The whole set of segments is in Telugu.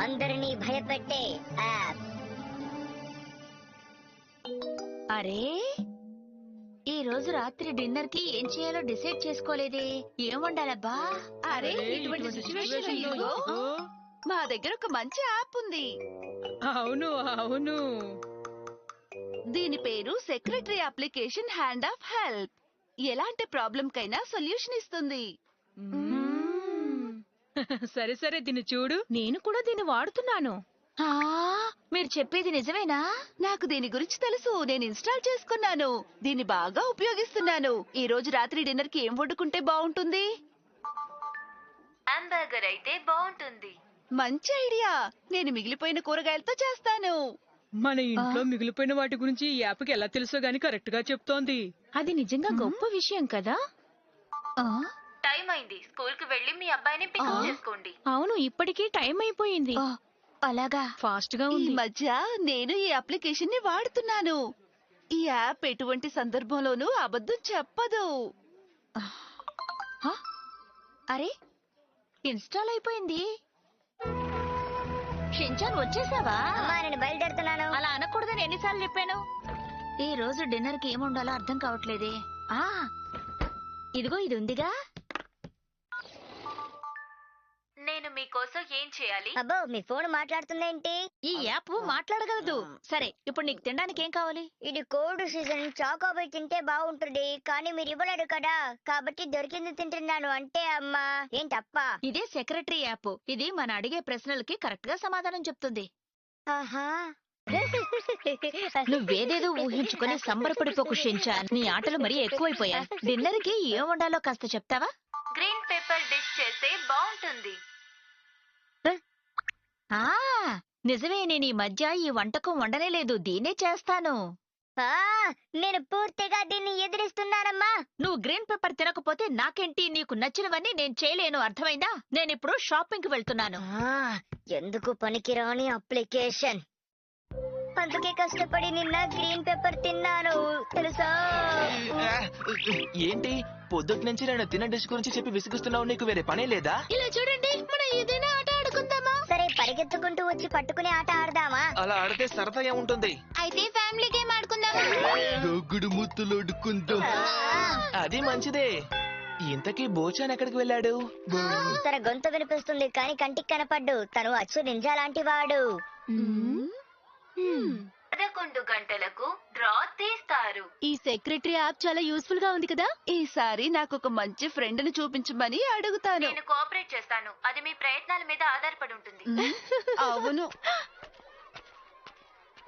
అందరినీ భయపెట్టే యాప్. అరే ఈ రోజు రాత్రి డిన్నర్ కి ఏం చేయాలో డిసైడ్ చేసుకోలేదే. ఏం వండాలబ్బా? అరే ఇటువంటి సిచ్యువేషన్ లో మా దగ్గర ఒక మంచి యాప్ ఉంది. అవును అవును దీని పేరు secretary application hand of help. ఎలాంటి ప్రాబ్లం కైనా సొల్యూషన్ ఇస్తుంది. సరే సరే దీన్ని చూడు. నేను కూడా దీన్ని వాడుతున్నాను. ఆ, మీరు చెప్పేది నిజమేనా? నాకు దీని గురించి తెలుసు. నేను ఇన్స్టాల్ చేసుకున్నాను. దీన్ని బాగా ఉపయోగిస్తున్నాను. ఈ రోజు రాత్రి డిన్నర్ కి ఏం వండుకుంటే బాగుంటుంది? హాంబర్గర్ అయితే బాగుంటుంది. మంచి ఐడియా. నేను మిగిలిపోయిన కూరగాయలతో చేస్తాను. మన ఇంట్లో మిగిలిపోయిన వాటి గురించి ఈ యాప్కి ఎలా తెలుసో గాని కరెక్ట్ గా చెప్తోంది. అది నిజంగా గొప్ప విషయం కదా. టైం అయింది. స్కూల్ కి వెళ్లి మీ అబ్బాయిని పికప్ చేసుకోండి. అవును, ఇప్పటికీ టైం అయిపోయింది. అలాగా ఫాస్ట్ గా ఈ ఉంది. మధ్య నేను ఈ అప్లికేషన్ ని వాడుతున్నాను. ఈ యాప్ ఎటువంటి సందర్భంలోనూ అబద్ధం చెప్పదు. అరే ఇన్స్టాల్ అయిపోయింది. షించాన్ వచ్చేసావా? అమ్మా నేను బయలుదేరుతున్నాను. అలా అనకూడదని ఎన్నిసార్లు చెప్పాను. ఈ రోజు డిన్నర్ కి ఏముండాలో అర్థం కావట్లేదే. ఇదిగో ఇది ఉందిగా. నేను మీకోసం ఏం చేయాలి? అబ్బో మీ ఫోన్ మాట్లాడుతుందేంటి? ఈ యాప్ మాట్లాడగలదు. సరే ఇప్పుడు నీకు తినడానికి ఏం కావాలి? ఇది కోల్డ్ సీజన్. చాకోబై తింటే బాగుంటుంది కానీ మీరు ఇవ్వలేరు కదా, కాబట్టి దొరికింది తింటున్నాను. అంటే అమ్మా ఏంటప్ప? ఇదే సెక్రటరీ యాప్. ఇది మన అడిగే ప్రశ్నలకి కరెక్ట్ గా సమాధానం చెప్తుంది. ఆహా. నువ్వేదేదో ఊహించుకుని సంబరపడిపోకు షించాన్. నీ ఆటలు మరీ ఎక్కువైపోయా. డిన్నర్ కి ఏం వండాలో కాస్త చెప్తావా? గ్రీన్ పేపర్ డిష్ చేస్తే బాగుంటుంది. నిజమే. నేను ఈ మధ్య ఈ వంటకం వండనే లేదు. దీన్నే చేస్తాను. నేను పూర్తిగా దీన్ని ఎదిరిస్తున్నానమ్మా. నువ్వు గ్రీన్ పేపర్ తినకపోతే నాకేంటి? నీకు నచ్చినవన్నీ నేను చేయలేను. అర్థమైందా? నేను ఇప్పుడు షాపింగ్ కి వెళ్తున్నాను. ఎందుకు పనికిరాని అప్లికేషన్. అందుకే కష్టపడి నిన్న గ్రీన్ పేపర్ తిన్నాను తెలుసా. ఏంటి పొద్దుటి నుంచి నేను తిన్న డిష్ గురించి చెప్పి విసిగిస్తున్నావు? నీకు వేరే పనే లేదా? ఇలా చూడండి, మనం ఏదైనా ఆట ఆడుకుందామా? సరే పరిగెత్తుకుంటూ వచ్చి పట్టుకునే ఆట ఆడదామా? అలా ఆడితే సరదా ఏముంటుంది? అయితే ఫ్యామిలీ గేమ్ ఆడుకుందామా? దొగ్గుడు ముత్తులోడుకుందాం. అది మంచిదే. ఇంతకీ బోచాన్ ఎక్కడికి వెళ్ళాడు? తన గొంతు వినిపిస్తుంది కానీ కంటికి కనపడ్డు. తను అచ్చు నింజా లాంటి వాడు. 11 గంటలకు డ్రా తీస్తారు. ఈ సెక్రటరీ యాప్ చాలా యూస్ఫుల్ గా ఉంది కదా. ఈసారి నాకు ఒక మంచి ఫ్రెండ్ ని చూపించమని అడుగుతాను. నేను కోఆపరేట్ చేస్తాను. అది మీ ప్రయత్నాల మీద ఆధారపడి ఉంటుంది. అవును.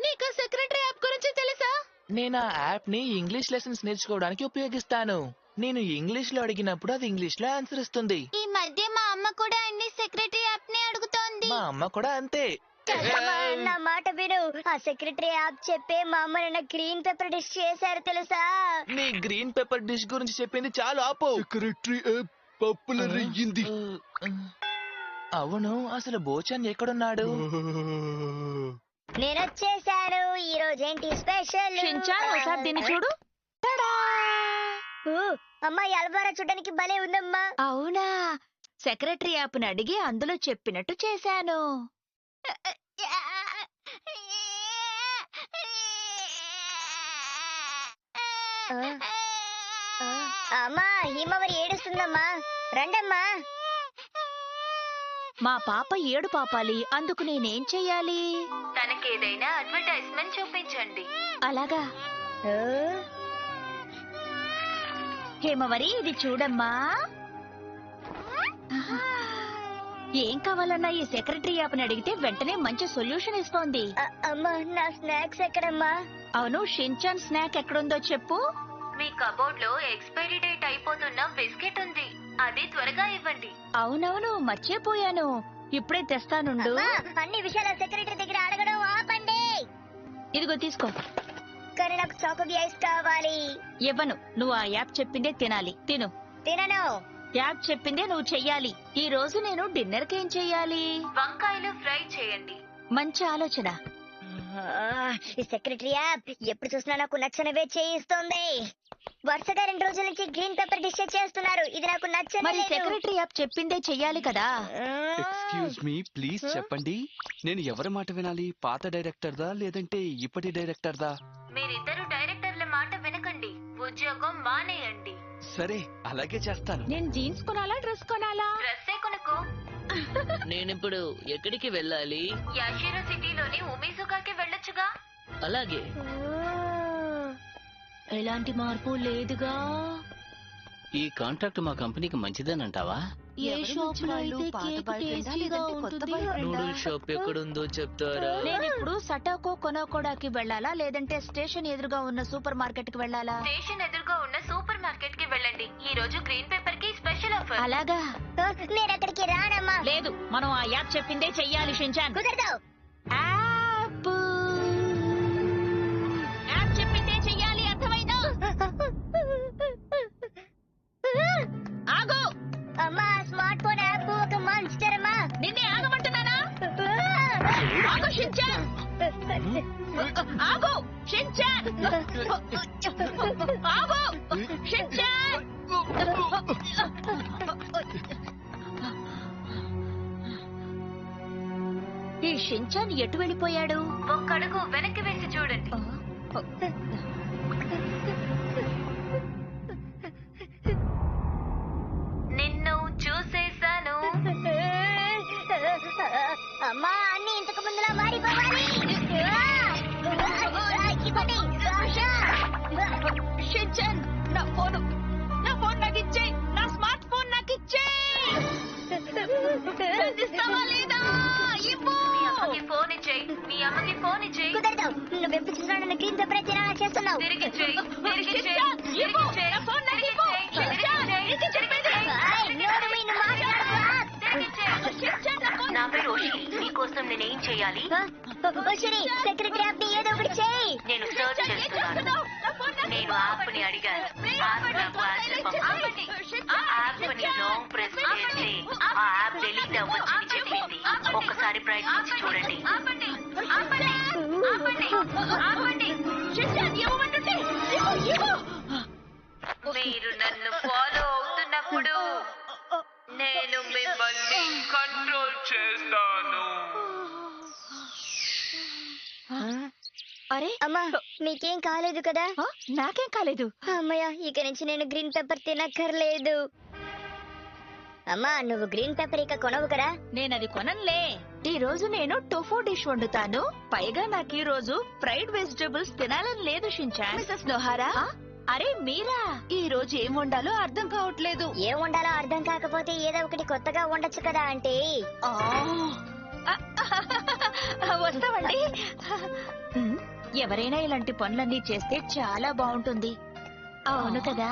నీకు సెక్రటరీ యాప్ గురించి తెలుసా? నేను ఆ యాప్ ని ఇంగ్లీష్ లెసన్స్ నేర్చుకోవడానికి ఉపయోగిస్తాను. నేను ఇంగ్లీష్ లో అడిగినప్పుడు అది ఇంగ్లీష్ లో ఆన్సర్ ఇస్తుంది. ఈ మధ్య మా అమ్మ కూడా అన్ని సెక్రటరీ యాప్ ని అడుగుతోంది. మా అమ్మ కూడా అంతే. నా మాట విను. ఆ సెక్రటరీ యాప్ చెప్పే మా అమ్మ నిన్న గ్రీన్ పేపర్ డిష్ చేశారు తెలుసా. నీ గ్రీన్ పేపర్ డిష్ గురించి చెప్పింది చాలు ఆపు. సెక్రటరీ యాప్ పాపులర్ అయ్యింది. అవును, అసలు బోచాన్ ఎక్కడున్నాడు? నేను వచ్చేసాను. ఈ రోజు ఏంటి స్పెషల్? షించాన్ ఒకసారి దీన్ని చూడు. అమ్మాయి అల్వారా చూడడానికి భలే ఉందమ్మా. అవునా? సెక్రటరీ యాప్ ని అడిగి అందులో చెప్పినట్టు చేశాను. అమ్మా హిమవరి ఏడుస్తుందమ్మా. రండమ్మా. మా పాప ఏడు పాపాలి. అందుకు నేనేం చెయ్యాలి? తనకేదైనా అడ్వర్టైజ్మెంట్ చూపించండి. అలాగా. హేమవరి ఇది చూడమ్మా. ఏం కావాలన్నా ఈ సెక్రటరీ యాప్ ని అడిగితే వెంటనే మంచి సొల్యూషన్ ఇస్తోంది. అమ్మా నా స్నాక్స్ ఎక్కడమ్మా? అవును, షించాన్ స్నాక్ ఎక్కడుందో చెప్పు. మీ కబోర్డ్ లో ఎక్స్పైరీ డేట్ అయిపోతున్న బిస్కెట్ ఉంది. అది త్వరగా ఇవ్వండి. అవునవును, మర్చిపోయాను. ఇప్పుడే తెస్తానుండు. అన్ని విషయాల సెక్రటరీ దగ్గర అడగడం ఆపండి. ఇదిగో తీసుకో. కానీ నాకు చాకోబీ ఐస్ కావాలి. ఇవ్వను. నువ్వు ఆ యాప్ చెప్పిందే తినాలి. తిను. తినను. యాప్ చెప్పిందే నువ్వు చెయ్యాలి. ఈ రోజు నేను డిన్నర్ కి ఏం చెయ్యాలి? వంకాయలు ఫ్రై చేయండి. మంచి ఆలోచన. ఈ సెక్రటరీ యాప్ ఎప్పుడు చూసినా నాకు నచ్చనివే చేయిస్తోంది. వరుసగా 2 రోజుల నుంచి గ్రీన్ పేపర్ డిస్ట్రిబ్యూట్ చేస్తున్నారు. ఇది నాకు మరి నచ్చలేదు. సెక్రటరీ యాప్ చెప్పిందే చెయ్యాలి కదా. ఎక్స్క్యూజ్ మీ ప్లీజ్ చెప్పండి, నేను ఎవరి మాట వినాలి? పాత డైరెక్టర్దా లేదంటే ఇప్పటి డైరెక్టర్దా? మీరిద్దరు డైరెక్టర్ల మాట వినకండి, ఉద్యోగం మానేయండి. సరే అలాగే చేస్తాను. నేను జీన్స్ కొనాలా డ్రెస్ కొనాలా? డ్రెస్సే కొనుక్కో. నేనిప్పుడు ఎక్కడికి వెళ్ళాలి? యాషిరో సిటీలోని ఉమీజుకాకి వెళ్ళొచ్చుగా. అలాగే. ఎలాంటి మార్పు లేదుగా. ఈ కాంట్రాక్ట్ మా కంపెనీకి మంచిదేనంటావా? ఏ ఎవరి షాప్ మంచి లో వాళ్ళు, అయితే పాత కేక్ బాయ్ ఫ్రెండా టేస్టీగా లేదంటే కొత్త ఉంటుంది. బాయ్ ఫ్రెండా? నూడిల్ షాప్ ఎక్కడుందో చెప్తారా? నేనిప్పుడు సటాకో కొనోకోడాకి వెళ్ళాలా లేదంటే స్టేషన్ ఎదురుగా ఉన్న సూపర్ మార్కెట్ కి వెళ్ళాలా? స్టేషన్ ఎదురుగా ఉన్న సూపర్ మార్కెట్ కి వెళ్ళండి. ఈ రోజు గ్రీన్ పేపర్ కి స్పెషల్ ఆఫర్. అలాగా? నేను అక్కడికి రానమ్మా. లేదు, మనం ఆ యాప్ చెప్పిందే చెయ్యాలి షించాన్. కుదరదు. యాప్ యాప్ చెప్పిందే చెయ్యాలి, అర్థమైందా? ఆగు, అమ్మా స్మార్ట్ ఫోన్ యాప్ ఒక మాన్స్టర్ అమ్మా. నిన్నే ఆగమంటున్నానా? ఆగు షించాన్, ఆగు షించాన్, ఆగు షించాన్. ఈ షించాన్ ఎటు వెళ్ళిపోయాడు? ఒక్కడుగు వెనక్కి వేసి చూడండి. నిన్ను చూసేశాను. అమ్మా అన్ని ఇంతకు ముందులా మారిపోవాలి. ఇవ్వండి. షించాన్, నా ఫోన్ నాకు ఇచ్చేయ్. నా స్మార్ట్ ఫోన్ నాకు ఇచ్చేయ్. ఇస్తావా లేదా? ఇవ్వు. మీ అమ్మకి ఫోన్ ఇచ్చేయి. మీ అమ్మకి ఫోన్ ఇచ్చేయి. కుదరదు. నువ్వు ఎప్పుడు చూసినా నన్ను గ్రీన్ పేపర్ తినాలా చేస్తున్నావు. తిరిగిచ్చేయి. తిరిగిచ్చేయి. షించాన్, ఇవ్వు. తిరిగిచ్చేయి. నా ఫోన్ నాకు ఇవ్వు. షించాన్, ఇది చెప్పేది. నోరు మీ నువ్వు మాట్లాడకు. షించాన్, నా ఫోన్. నా పేరు ఓషి. మీకోసం నేనేం చేయాలి? శరి సెక్రటరీ యాప్ ని ఏదో ఒకటి చేయి. నేను సర్చ్ చేస్తున్నాను. నేను యాప్ ని అడిగాను. యాప్ నాకు ఆన్సర్ పంపింది. ఆ యాప్ ని లాంగ్ ప్రెస్ చేస్తే ఆ యాప్ డిలీట్ అవ్వచ్చని చెప్పింది. ఒక్కసారి ప్రయత్నించి చూడండి. షించాన్, ఇవ్వమంటుంటే ఇవ్వు. మీరు నన్ను ఫాలో అవుతున్నప్పుడు నేను మిమ్మల్ని కంట్రోల్ చేస్తాను. అరే, అమ్మా మీకేం కాలేదు కదా? ఆ, నాకేం కాలేదు. అమ్మయ్య, ఇక నుంచి నేను గ్రీన్ పేపర్ తినక్కర్లేదు. అమ్మా నువ్వు గ్రీన్ పేపర్ ఇక కొనవు కదా? నేనది కొననులే. ఈ రోజు నేను టోఫు డిష్ వండుతాను. పైగా నాకు ఈ రోజు ఫ్రైడ్ వెజిటబుల్స్ తినాలని లేదు షించాన్. మిసెస్ నోహారా, అరే మీరా, ఈ రోజు ఏం వండాలో అర్థం కావట్లేదు. ఏం వండాలో అర్థం కాకపోతే ఏదో ఒకటి కొత్తగా వండొచ్చు కదా అంటే. వస్తామండి. ఎవరైనా ఇలాంటి పనులన్నీ చేస్తే చాలా బాగుంటుంది. అవును కదా?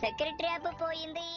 సెక్రటరీ యాప్ పోయింది.